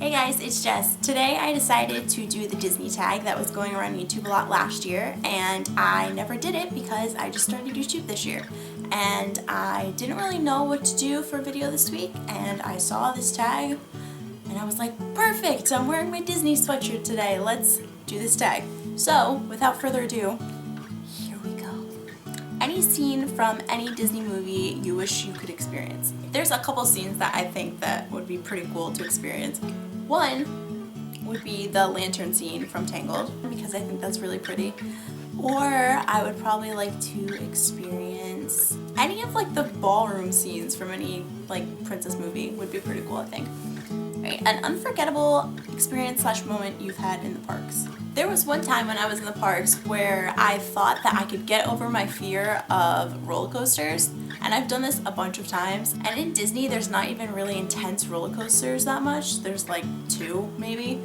Hey guys, it's Jess. Today I decided to do the Disney tag that was going around YouTube a lot last year, and I never did it because I just started YouTube this year. And I didn't really know what to do for a video this week, and I saw this tag and I was like, perfect! I'm wearing my Disney sweatshirt today. Let's do this tag. So, without further ado, here we go. Any scene from any Disney movie you wish you could experience? There's a couple scenes that I think that would be pretty cool to experience. One would be the lantern scene from Tangled, because I think that's really pretty. Or I would probably like to experience any of like the ballroom scenes from any like princess movie would be pretty cool, I think. Right, an unforgettable experience / moment you've had in the parks. There was one time when I was in the parks where I thought that I could get over my fear of roller coasters, and I've done this a bunch of times. And in Disney, there's not even really intense roller coasters that much. There's like 2 maybe.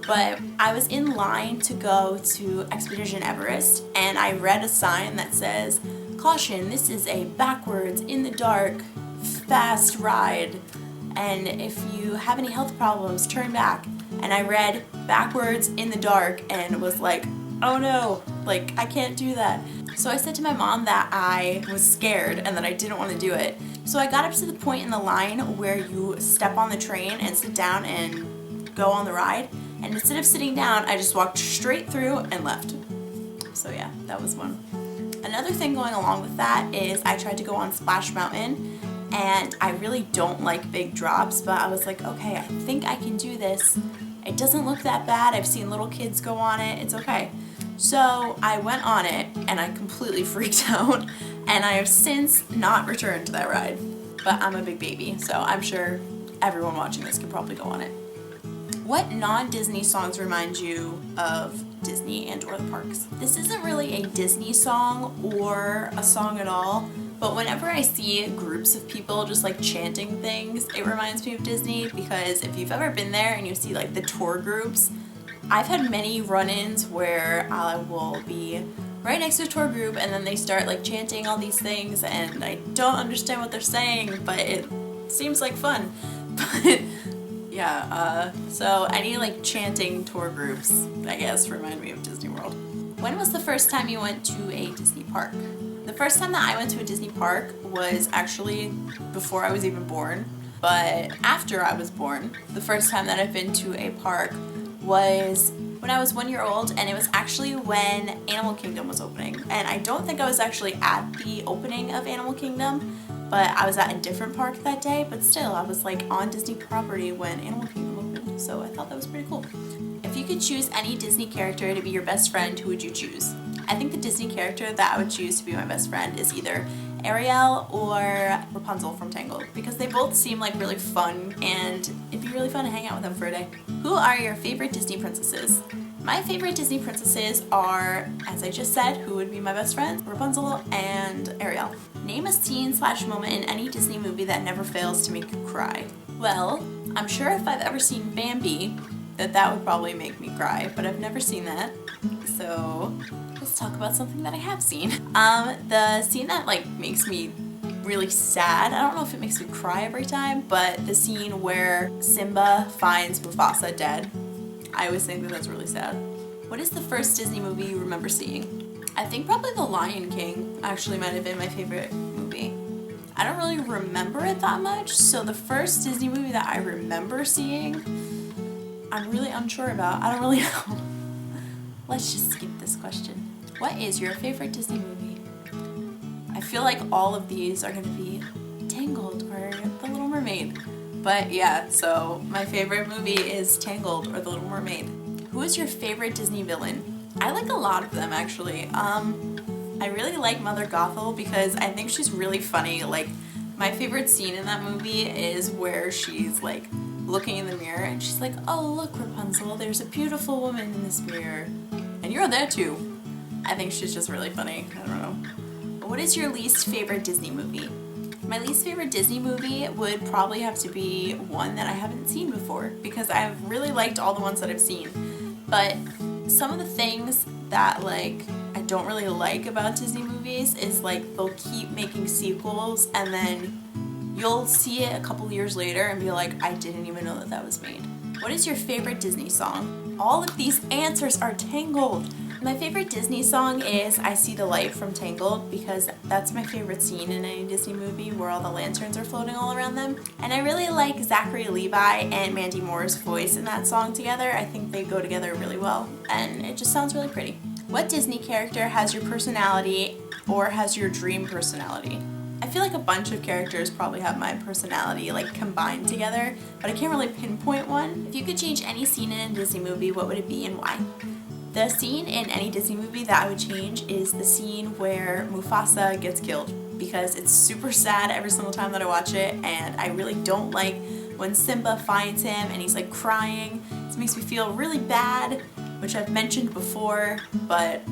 But I was in line to go to Expedition Everest, and I read a sign that says, "Caution, this is a backwards, in the dark, fast ride. And if you have any health problems, turn back." And I read backwards in the dark and was like, oh no, like I can't do that. So I said to my mom that I was scared and that I didn't want to do it. So I got up to the point in the line where you step on the train and sit down and go on the ride. And instead of sitting down, I just walked straight through and left. So yeah, that was one. Another thing going along with that is I tried to go on Splash Mountain, and I really don't like big drops, but I was like, okay, I think I can do this. It doesn't look that bad. I've seen little kids go on it. It's okay. So I went on it and I completely freaked out, and I have since not returned to that ride. But I'm a big baby, so I'm sure everyone watching this could probably go on it. What non-Disney songs remind you of Disney and or the parks? This isn't really a Disney song or a song at all, but whenever I see groups of people just like chanting things, it reminds me of Disney, because if you've ever been there and you see like the tour groups, I've had many run-ins where I will be right next to a tour group and then they start like chanting all these things and I don't understand what they're saying, but it seems like fun. But yeah, so any like chanting tour groups, I guess, remind me of Disney World. When was the first time you went to a Disney park? The first time that I went to a Disney park was actually before I was even born, but after I was born, the first time that I've been to a park was when I was 1 year old, and it was actually when Animal Kingdom was opening. And I don't think I was actually at the opening of Animal Kingdom, but I was at a different park that day, but still, I was like on Disney property when Animal Kingdom opened, so I thought that was pretty cool. If you could choose any Disney character to be your best friend, who would you choose? I think the Disney character that I would choose to be my best friend is either Ariel or Rapunzel from Tangled, because they both seem like really fun and it'd be really fun to hang out with them for a day. Who are your favorite Disney princesses? My favorite Disney princesses are, as I just said, who would be my best friends, Rapunzel and Ariel. Name a scene / moment in any Disney movie that never fails to make you cry. Well, I'm sure if I've ever seen Bambi, that would probably make me cry, but I've never seen that. So let's talk about something that I have seen. The scene that like makes me really sad, I don't know if it makes me cry every time, but the scene where Simba finds Mufasa dead, I always think that that's really sad. What is the first Disney movie you remember seeing? I think probably The Lion King actually might have been my favorite movie. I don't really remember it that much, so the first Disney movie that I remember seeing, I'm really unsure about. I don't really know. Let's just skip this question. What is your favorite Disney movie? I feel like all of these are going to be Tangled or The Little Mermaid. But yeah, so my favorite movie is Tangled or The Little Mermaid. Who is your favorite Disney villain? I like a lot of them, actually. I really like Mother Gothel because I think she's really funny. Like, my favorite scene in that movie is where she's like looking in the mirror and she's like, "Oh, look, Rapunzel, there's a beautiful woman in this mirror. And you're there too." I think she's just really funny. I don't know. What is your least favorite Disney movie? My least favorite Disney movie would probably have to be one that I haven't seen before, because I've really liked all the ones that I've seen. But some of the things that like I don't really like about Disney movies is like they'll keep making sequels and then you'll see it a couple years later and be like, I didn't even know that was made. What is your favorite Disney song? All of these answers are Tangled. My favorite Disney song is I See the Light from Tangled because that's my favorite scene in any Disney movie where all the lanterns are floating all around them. And I really like Zachary Levi and Mandy Moore's voice in that song together. I think they go together really well and it just sounds really pretty. What Disney character has your personality or has your dream personality? I feel like a bunch of characters probably have my personality like combined together, but I can't really pinpoint one. If you could change any scene in a Disney movie, what would it be and why? The scene in any Disney movie that I would change is the scene where Mufasa gets killed because it's super sad every single time that I watch it, and I really don't like when Simba finds him and he's like crying. This makes me feel really bad, which I've mentioned before, but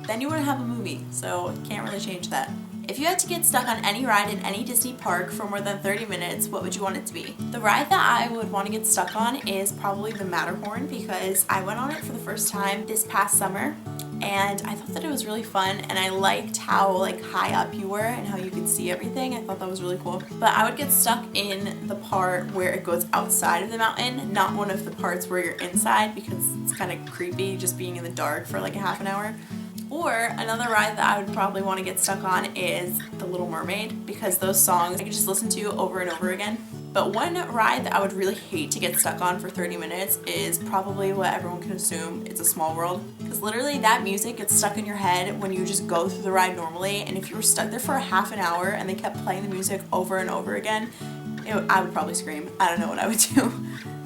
then you wouldn't have a movie, so can't really change that. If you had to get stuck on any ride in any Disney park for more than 30 minutes, what would you want it to be? The ride that I would want to get stuck on is probably the Matterhorn because I went on it for the first time this past summer and I thought that it was really fun, and I liked how like high up you were and how you could see everything. I thought that was really cool. But I would get stuck in the part where it goes outside of the mountain, not one of the parts where you're inside because it's kind of creepy just being in the dark for like a half an hour. Or another ride that I would probably want to get stuck on is The Little Mermaid because those songs I could just listen to over and over again. But one ride that I would really hate to get stuck on for 30 minutes is probably what everyone can assume, It's a Small World. Because literally that music gets stuck in your head when you just go through the ride normally, and if you were stuck there for a half an hour and they kept playing the music over and over again, I would probably scream. I don't know what I would do.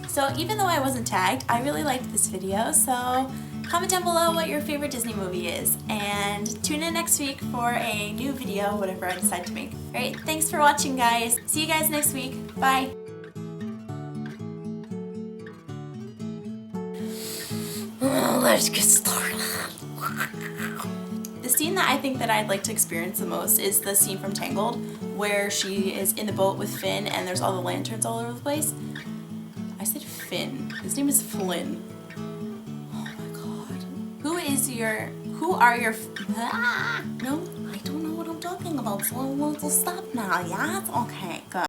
So even though I wasn't tagged, I really liked this video, so comment down below what your favorite Disney movie is, and tune in next week for a new video, whatever I decide to make. Alright, thanks for watching guys. See you guys next week. Bye! Let's get started. The scene that I think that I'd like to experience the most is the scene from Tangled where she is in the boat with Finn and there's all the lanterns all over the place. I said Finn. His name is Flynn. Who are your, no, I don't know what I'm talking about, so we'll stop now, yeah? Okay, good.